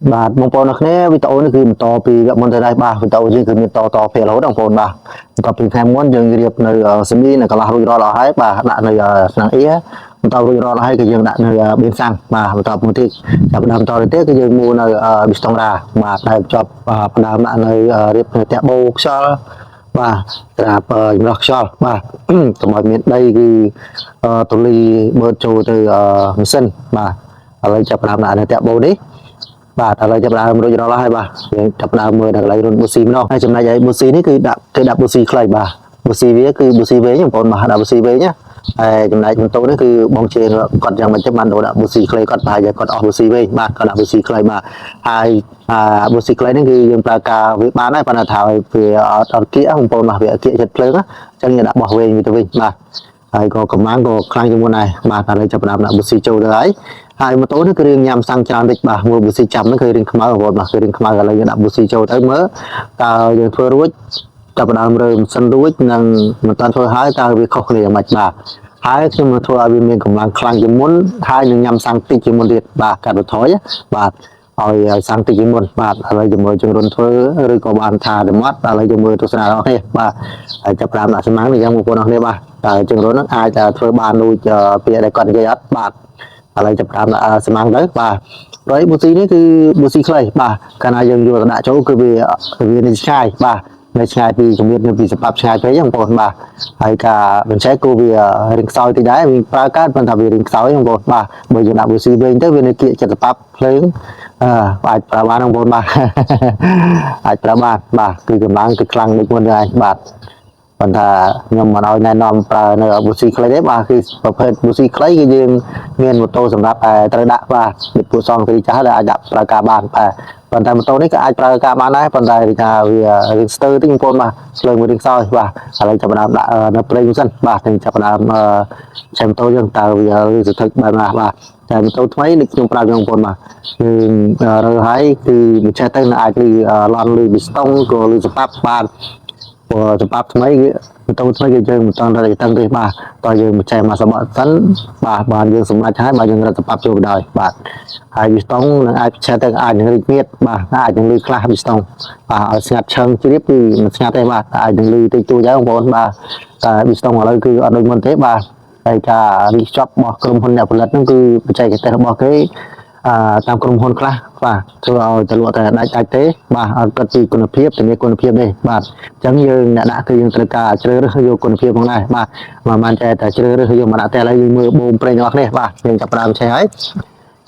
បាទបងប្អូនអ្នកគ្នាវីដេអូនេះគឺបន្តពីវគ្គមុនទៅដែរបាទវីដេអូនេះគឺមានតពេលរហូតបងប្អូនបាទបន្ទាប់ពីថ្ងៃមុនយើងរៀបនៅសេមីនៅកន្លះរួចរាល់អស់ហើយបាទដាក់នៅឆ្នាំងអ៊ីបន្តរួចរាល់ហើយគឺយើងដាក់នៅប៊ីនសាំងបាទបន្តមកទៀតចាប់ដើមតទៅទៀតគឺយើងមួនៅប៊ីស្តង់រ៉ាបាទដែលបញ្ចប់ផ្ដើមដាក់នៅរៀបតាក់បូខ្យល់បាទត្រាប់ចម្រោះខ្យល់បាទកុំឲ្យមានដីគឺទូលីបឺតចូលទៅម៉ាស៊ីនបាទឥឡូវចាប់ផ្ដើមដាក់នៅតាក់បូនេះបាទឥឡូវចាប់ដើមរួចរាល់ហើយបាទយើងចាប់ដើមមើលដល់កន្លែងរុនប៊ូស៊ីម្ដងហើយចំណែកឯប៊ូស៊ីនេះគឺដាក់ប៊ូស៊ីខ្លីបាទប៊ូស៊ីវាគឺប៊ូស៊ីវែងបងប្អូនបាទដាក់ប៊ូស៊ីវែងណាហើយចំណែកបន្ទោនេះគឺបងជឿគាត់យ៉ាងមិនទៅបានដាក់ប៊ូស៊ីខ្លីគាត់ប្រហែលជាគាត់អស់ប៊ូស៊ីវែងបាទគាត់ដាក់ប៊ូស៊ីខ្លីបាទហើយប៊ូស៊ីខ្លីនេះគឺយើងប្រើការវាបានហើយប៉ុន្តែថាវាអត់គៀកបងប្អូនបាទវាគៀកចិត្តភ្លើងអញ្ចឹងយើងដាក់បោះវែងវាទៅវិញបាទហើយក៏កម្លាំងក៏ខ្លាំងជាងមុនដែរបាទឥឡូវចាប់ដើមដាក់ប៊ូស៊ីចូលទៅហើយម៉ូតូនេះគឺរៀងញ៉ាំសាំងច្រើនតិចបាទមួយប៊ូស៊ីចាំហ្នឹងគឺរៀងខ្មៅបងប្អូនបាទគឺរៀងខ្មៅឥឡូវយើងដាក់ប៊ូស៊ីចូលទៅមើលតើយើងធ្វើរួចចាប់ដើមរើម៉ាស៊ីនរួចនិងមិនតាន់ធ្វើហើយតើវាខុសគ្នាយ៉ាងម៉េចបាទហើយខ្ញុំនឹងធ្វើឲ្យវាមានកម្លាំងខ្លាំងជាងមុនហើយនឹងញ៉ាំសាំងតិចជាងមុនទៀតបាទកាត់បន្ថយបាទឲ្យសាំងតិចជាងមុនបាទឥឡូវយើងមើលជើងរុនធ្វើឬក៏បានថាទៅមាត់ឥឡូវយើងមើលទស្សនារបស់គ្នាបាទហើយចាប់ដើមដាក់សំណាងនេះយ៉ាងបងប្អូនអរគ្នាបាទតើជើងរុនហ្នឹងអាចធ្វើបានដូចពាក្យដែលគាត់និយាយអត់បាទឥឡូវចាប់ដើមដាក់សំណាងទៅបាទព្រោះប៊ូស៊ីនេះគឺប៊ូស៊ីខ្លីបាទកាលណាយើងយកទៅដាក់ចូលគឺវានៅឆ្ងាយបាទនៅឆ្ងាយពីជំនាញពីសម្រាប់ឆ្ងាយពេកបងប្អូនបាទហើយការបញ្ជាក់គូវារៀងខ្សោយតិចដែរវាប្រើកាតប៉ុន្តែវារៀងខ្សោយបងប្អូនបាទបើយើងដាក់ប៊ូស៊ីវិញទៅវានៅគៀកចិត្តសម្រាប់ភ្លើងអាចប្រើបានបងប្អូនបាទអាចប្រើបានបាទគឺកម្លាំងគឺខ្លាំងដូចមុនដែរបាទប៉ុន្តែខ្ញុំមិនឲ្យណែនាំប្រើនៅប៊ូស៊ីខ្លីទេបាទគឺប្រភេទប៊ូស៊ីខ្លីគឺយើងមានម៉ូតូសម្រាប់ត្រូវដាក់បាទពីពួកសងគ្រីចាស់ដែលអាចដាក់ប្រើការបានបាទប៉ុន្តែម៉ូតូនេះក៏អាចប្រើការបានដែរប៉ុន្តែថាវារៀងស្ទើរតិចបងប្អូនបាទឆ្លើងវារៀងខ្សោយបាទឥឡូវចាប់ផ្ដើមដាក់នៅប្រេងសិនបាទនឹងចាប់ផ្ដើមឆែម៉ូតូយើងតើវាឬសន្ធឹកបែបណាបាទតែម៉ូតូថ្មីនេះខ្ញុំប្រាប់បងប្អូនបាទយើងរើហើយគឺមិនចេះទៅអាចលឺឡន់លឺប៊ីស្តុងក៏លឺសប៉ាប់បានសម្រាប់ថ្មីម៉ូតូថ្មីគឺយើងមិនតន់រកតាំងទេបាទតើយើងចេះមកសម្បត្តិសិនបាទបានយើងសម្រេចហើយបាទយើងរកសម្បត្តិចូលដោយបាទហើយប៊ីស្តុងនឹងអាចឆែទៅអាចនឹងរីកទៀតបាទអាចនឹងលឺខ្លះប៊ីស្តុងបាទឲ្យស្ងាត់ឈឹងជ្រាបគឺមិនស្ងាត់ទេបាទអាចនឹងលឺតិចតួចដែរបងប្អូនបាទតែប៊ីស្តុងឥឡូវគឺអត់ដូចមុនទេបាទហើយការរីកចប់របស់ក្រុមហ៊ុនអ្នកផលិតហ្នឹងគឺបច្ចេកទេសរបស់គេតាមក្រុមហ៊ុនខ្លះបាទធ្វើឲ្យទៅលក់តែដាច់ទេបាទអត់គិតពីគុណភាពធានាគុណភាពទេបាទអញ្ចឹងយើងអ្នកដាក់គឺយើងត្រូវការជ្រើសរើសយកគុណភាពផងដែរបាទមិនមែនតែជ្រើសរើសយកមកដាក់តែឥឡូវយើងមើលបូមប្រេងរបស់គ្នាបាទយើងចាប់ផ្ដើមឆេះហើ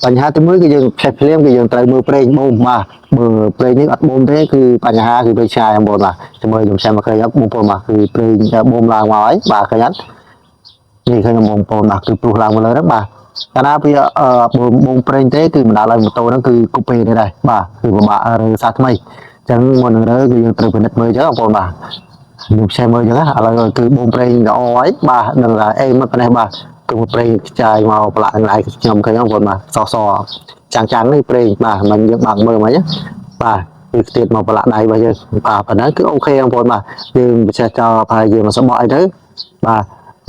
យបញ្ហាទីមួយគឺយើងឆេះភ្លាមគឺយើងត្រូវមើលប្រេងបូមបាទមើលប្រេងនេះអត់បូមទេគឺបញ្ហាគឺវាឆ្ងាយបងប្អូនបាទជាមួយខ្ញុំឆេះមកឃើញបងប្អូនបាទគឺប្រេងបូមឡើងមកហើយបាទឃើញអត់នេះឃើញបងប្អូនបាទគឺព្រុសឡើងមកលើហ្នឹងបាទកាលណាវាបងប្រេងទេគឺមិនដល់ឲ្យម៉ូតូហ្នឹងគឺគប់ពេទេដែរបាទគឺពិបាករើសាថ្មីអញ្ចឹងមុននឹងរើគឺយើងត្រូវពិនិត្យមើលអញ្ចឹងបងប្អូនបាទខ្ញុំឆែមើលអញ្ចឹងឥឡូវគឺបងប្រេងល្អហើយបាទនឹងអេមកប៉ុណ្ណេះបាទគឺប្រេងខ្ចាយមកប្រឡាក់ឡើងខ្ញុំឃើញបងប្អូនបាទសចាំងនេះប្រេងបាទមិនយើងបាក់មើលមកបាទគឺស្ទាតមកប្រឡាក់ដៃរបស់យើងបាទប៉ុណ្ណឹងគឺអូខេបងប្អូនបាទយើងពិសេសចោលប្រហែលយើងមកសបកអីទៅបា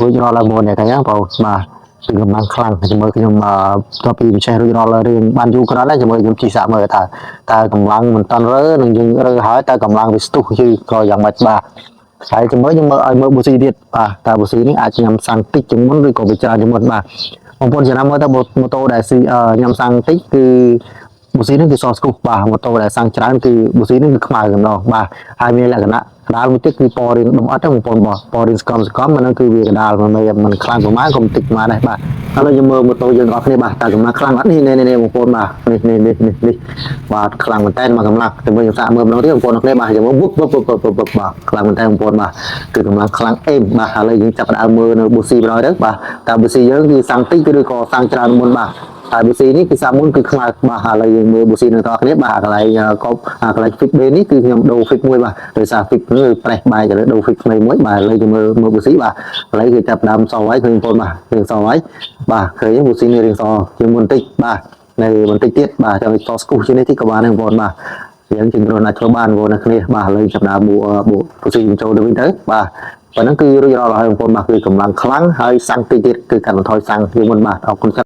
ទរួចរាល់ឡើងមុននេះឃើញបងប្អូនបាទគឺកម្លាំងខ្លាំងជាមួយខ្ញុំតពីវិជ័យរួចរាល់រឿងបានយូរក្រោយដែរជាមួយខ្ញុំជីសាក់មើលតើកម្លាំងមិនតាន់រើនឹងយើងរើហើយតើកម្លាំងវាស្ទុះយឺក៏យ៉ាងម៉េចបាទហើយជាមួយខ្ញុំមើលឲ្យមើលប៊ូស៊ីទៀតបាទតើប៊ូស៊ីនេះអាចញ៉ាំសាំងតិចជាងមុនឬក៏វាច្រើនជាងមុនបាទបងប្អូនចំណាំមើលតើម៉ូតូដែលញ៉ាំសាំងតិចគឺប៊ូស៊ីនេះគឺសស្គូបាទម៉ូតូដែលសាំងច្រើនគឺប៊ូស៊ីនេះគឺខ្មៅម្ដងបាទហើយមានលក្ខណៈកដាលមួយទៀតគឺពណ៌រៀងដុំអត់ទេបងប្អូនបាទពណ៌រៀងស្កំហ្នឹងគឺវាកដាលមិនខ្លាំងប្រហែលក៏មិនតិចប្រហែលដែរបាទឥឡូវយើងមើលម៉ូតូយើងអស់គ្នាបាទតើកម្លាំងខ្លាំងអត់នេះបងប្អូនបាទនេះបាទខ្លាំងមែនតើមកកម្លាំងតែមើលយើងសាកមើលម្ដងទៀតបងប្អូនអស់គ្នាបាទយើងមើលបាទខ្លាំងមែនតើបងប្អូនបាទគឺកម្លាំងខ្លាំងអេមបាទឥឡូវយើងចាប់ផ្ដើមមើលនៅប៊ូស៊ីម្ដងទៅបាទតើប៊ូស៊ីយើងគឺសាំងតិចឬក៏សាំងច្រើនមុនបាទហើយប៊ូស៊ីនេះគឺសាមុនគឺខ្មៅបាទឥឡូវយើងមើលប៊ូស៊ីនឹងតគ្នាបាទកន្លែងកុបកន្លែង fix នេះគឺខ្ញុំដូរ fix មួយបាទដោយសារ fix នេះប្រេះបែកទៅដូរ fix ថ្មីមួយបាទឥឡូវយើងមើលប៊ូស៊ីបាទឥឡូវគឺចាប់ដើមសហើយឃើញបងប្អូនបាទរៀងសហើយបាទឃើញប៊ូស៊ីនេះរៀងសជាងមុនបន្តិចបាទនៅបន្តិចទៀតបាទចាំសស្គូជាងនេះតិចក៏បានដែរបងប្អូនបាទយើងជិះរត់អាចធ្វើបានបងប្អូនអ្នកគ្នាបាទឥឡូវចាប់ដើមប៊ូស៊ីចូលទៅវិញទៅបាទប៉ុណ្ណឹងគឺរួចរាល់ហើយបងប្អូនបាទគឺកម្លាំងខ្លាំងហើយសាំងតិចទៀតគឺកាត់បន្ថយសាំងជាងមុនបាទអរគុណ